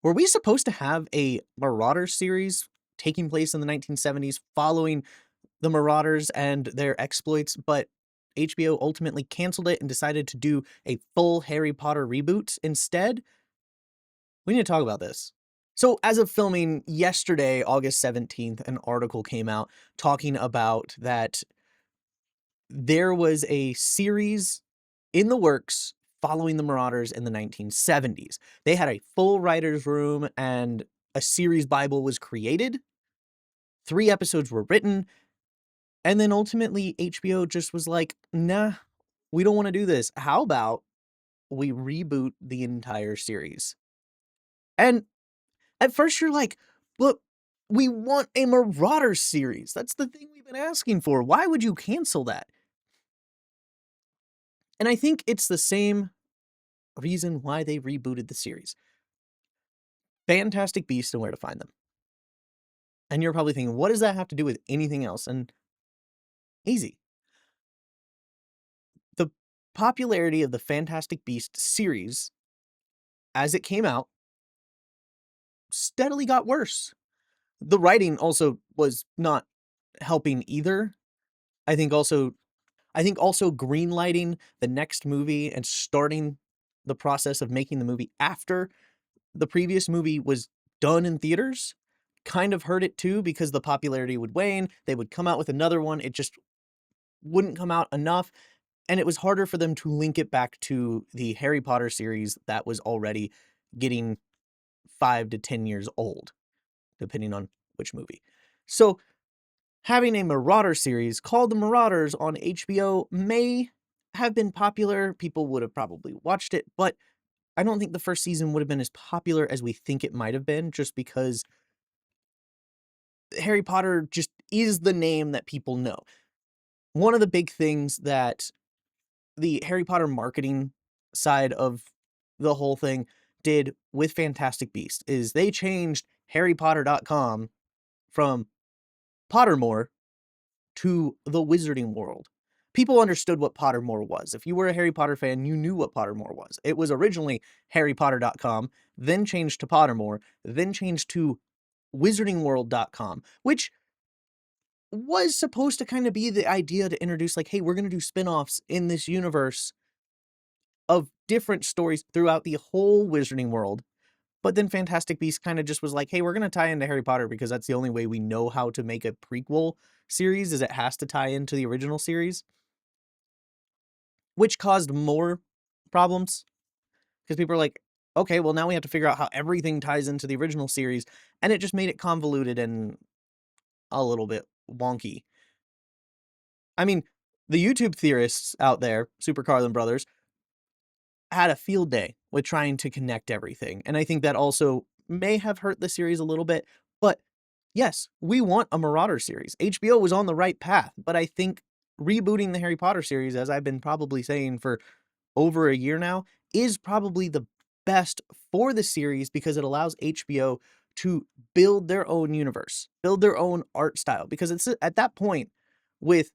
Were we supposed to have a Marauders series taking place in the 1970s following the Marauders and their exploits, but HBO ultimately canceled it and decided to do a full Harry Potter reboot instead? We need to talk about this. So, as of filming yesterday, August 17th, an article came out talking about that there was a series in the works following the Marauders in the 1970s. They had a full writer's room and a series Bible was created. 3 episodes were written. And then ultimately, HBO just was like, nah, we don't want to do this. How about we reboot the entire series? And at first, you're like, but we want a Marauders series. That's the thing we've been asking for. Why would you cancel that? And I think it's the same reason why they rebooted the series. Fantastic Beasts and Where to Find Them. And you're probably thinking, what does that have to do with anything else? And easy. The popularity of the Fantastic Beasts series as it came out steadily got worse. The writing also was not helping either. I think also greenlighting the next movie and starting the process of making the movie after the previous movie was done in theaters kind of hurt it too, because the popularity would wane. They would come out with another one. It just wouldn't come out enough. And it was harder for them to link it back to the Harry Potter series that was already getting 5 to 10 years old, depending on which movie. So having a Marauder series called The Marauders on HBO may have been popular. People would have probably watched it, but I don't think the first season would have been as popular as we think it might have been, just because Harry Potter just is the name that people know. One of the big things that the Harry Potter marketing side of the whole thing did with Fantastic Beasts is they changed harrypotter.com from Pottermore to the Wizarding World. People understood what Pottermore was. If you were a Harry Potter fan, you knew what Pottermore was. It was originally harrypotter.com, then changed to Pottermore, then changed to wizardingworld.com, which was supposed to kind of be the idea to introduce, like, hey, we're going to do spin-offs in this universe of different stories throughout the whole Wizarding World. But then Fantastic Beasts kind of just was like, hey, we're going to tie into Harry Potter because that's the only way we know how to make a prequel series, is it has to tie into the original series, which caused more problems because people are like, okay, well, now we have to figure out how everything ties into the original series. And it just made it convoluted and a little bit wonky. I mean, the YouTube theorists out there, Super Carlin Brothers, had a field day with trying to connect everything. And I think that also may have hurt the series a little bit. But yes, we want a Marauder series. HBO was on the right path. But I think rebooting the Harry Potter series, as I've been probably saying for over a year now, is probably the best for the series because it allows HBO to build their own universe, build their own art style. Because it's at that point, with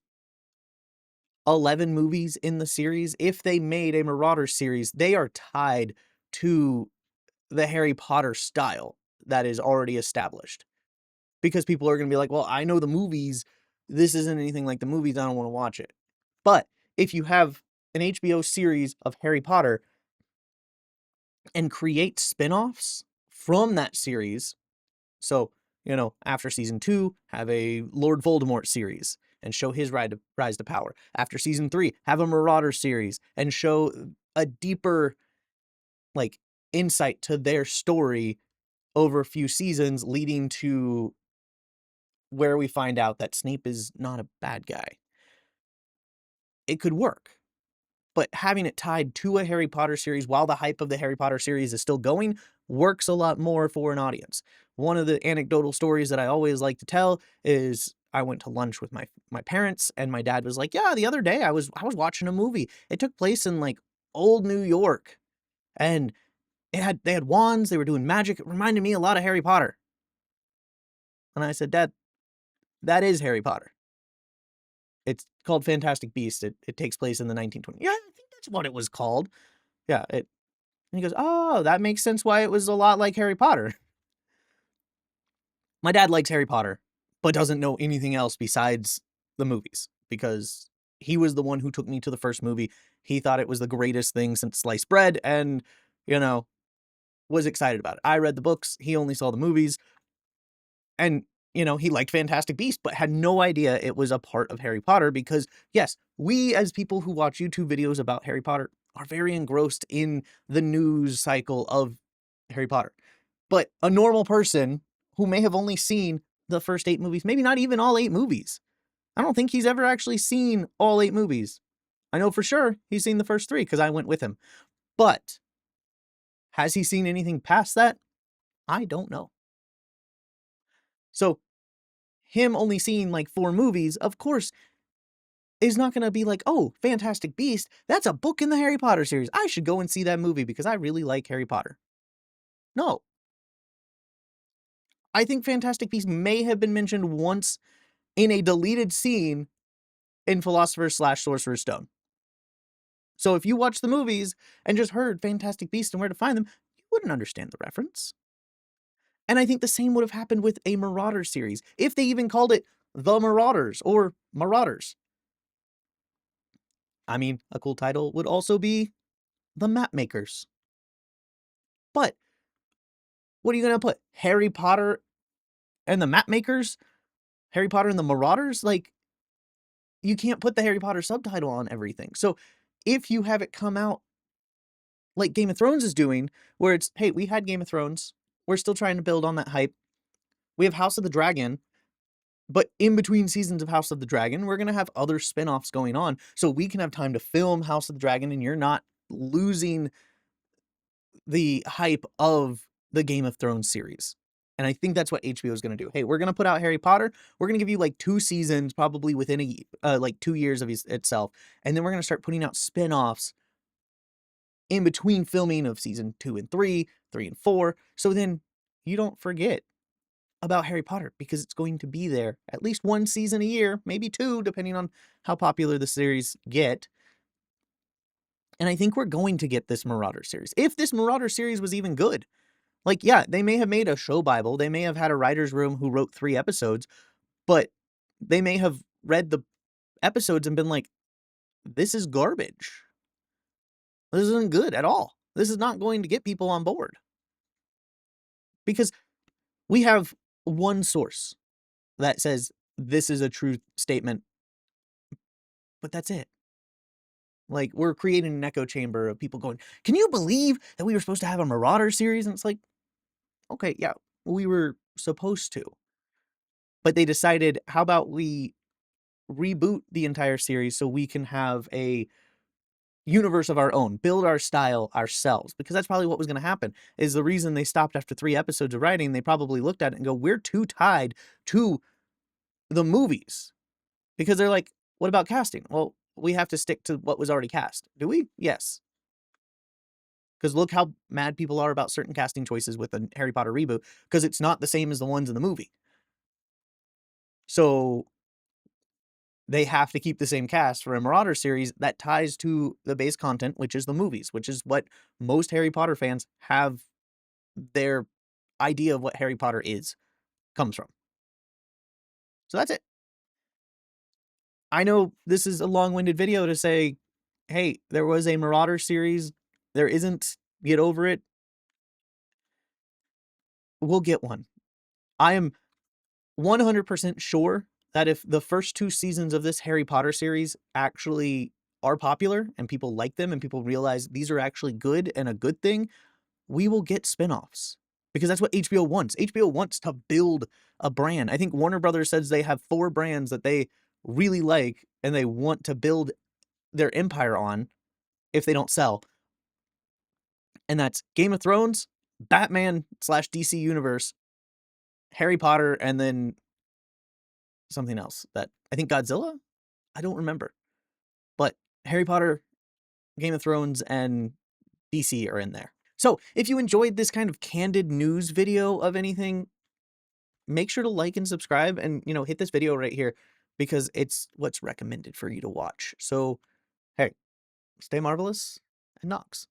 11 movies in the series, if they made a Marauder series, they are tied to the Harry Potter style that is already established. Because people are going to be like, well, I know the movies. This isn't anything like the movies. I don't want to watch it. But if you have an HBO series of Harry Potter and create spin-offs from that series, so, after season 2, have a Lord Voldemort series and show his rise to power. After season 3, have a Marauder series and show a deeper, like, insight to their story over a few seasons, leading to where we find out that Snape is not a bad guy. It could work. But having it tied to a Harry Potter series while the hype of the Harry Potter series is still going works a lot more for an audience. One of the anecdotal stories that I always like to tell is I went to lunch with my parents, and my dad was like, "Yeah, the other day I was watching a movie. It took place in, like, old New York, and they had wands, they were doing magic. It reminded me a lot of Harry Potter." And I said, "Dad, that is Harry Potter. It's called Fantastic Beasts. It takes place in the 1920s." "Yeah, I think that's what it was called." Yeah, And he goes, oh, that makes sense why it was a lot like Harry Potter. My dad likes Harry Potter, but doesn't know anything else besides the movies because he was the one who took me to the first movie. He thought it was the greatest thing since sliced bread and, you know, was excited about it. I read the books. He only saw the movies. And, he liked Fantastic Beasts, but had no idea it was a part of Harry Potter because, yes, we as people who watch YouTube videos about Harry Potter are very engrossed in the news cycle of Harry Potter. But a normal person who may have only seen the first 8 movies, maybe not even all 8 movies. I don't think he's ever actually seen all 8 movies. I know for sure he's seen the first 3 because I went with him. But has he seen anything past that? I don't know. So him only seeing like 4 movies, of course, is not going to be like, oh, Fantastic Beast, that's a book in the Harry Potter series. I should go and see that movie because I really like Harry Potter. No. I think Fantastic Beast may have been mentioned once in a deleted scene in Philosopher's/Sorcerer's Stone. So if you watch the movies and just heard Fantastic Beasts and where to find them, you wouldn't understand the reference. And I think the same would have happened with a Marauders series, if they even called it The Marauders or Marauders. I mean, a cool title would also be The Map Makers. But what are you going to put? Harry Potter and the Map Makers? Harry Potter and the Marauders? Like, you can't put the Harry Potter subtitle on everything. So if you have it come out like Game of Thrones is doing, where it's, hey, we had Game of Thrones. We're still trying to build on that hype. We have House of the Dragon. But in between seasons of House of the Dragon, we're going to have other spin-offs going on. So we can have time to film House of the Dragon and you're not losing the hype of the Game of Thrones series. And I think that's what HBO is going to do. Hey, we're going to put out Harry Potter. We're going to give you like 2 seasons, probably within like 2 years of itself. And then we're going to start putting out spin-offs in between filming of season 2 and 3, 3 and 4. So then you don't forget about Harry Potter because it's going to be there at least 1 season a year, maybe 2, depending on how popular the series get. And I think we're going to get this Marauder series. If this Marauder series was even good. Like, yeah, they may have made a show Bible. They may have had a writer's room who wrote 3 episodes, but they may have read the episodes and been like, this is garbage. This isn't good at all. This is not going to get people on board. Because we have one source that says this is a true statement, but that's it. Like, we're creating an echo chamber of people going, can you believe that we were supposed to have a Marauder series? And it's like, okay, yeah, we were supposed to. But they decided, how about we reboot the entire series so we can have a universe of our own, build our style ourselves, because that's probably what was going to happen. Is the reason they stopped after 3 episodes of writing. They probably looked at it and go, we're too tied to the movies, because they're like, what about casting? Well, we have to stick to what was already cast. Do we? Yes. Because look how mad people are about certain casting choices with a Harry Potter reboot, because it's not the same as the ones in the movie. So they have to keep the same cast for a Marauder series that ties to the base content, which is the movies, which is what most Harry Potter fans have their idea of what Harry Potter comes from. So that's it. I know this is a long-winded video to say, hey, there was a Marauder series. There isn't. Get over it. We'll get one. I am 100% sure that if the first 2 seasons of this Harry Potter series actually are popular and people like them and people realize these are actually good and a good thing, we will get spinoffs. Because that's what HBO wants. HBO wants to build a brand. I think Warner Brothers says they have 4 brands that they really like and they want to build their empire on if they don't sell. And that's Game of Thrones, Batman/DC Universe, Harry Potter, and then something else that I think Godzilla? I don't remember. But Harry Potter, Game of Thrones, and DC are in there. So if you enjoyed this kind of candid news video of anything, make sure to like and subscribe and, hit this video right here because it's what's recommended for you to watch. So, hey, stay marvelous and Knox.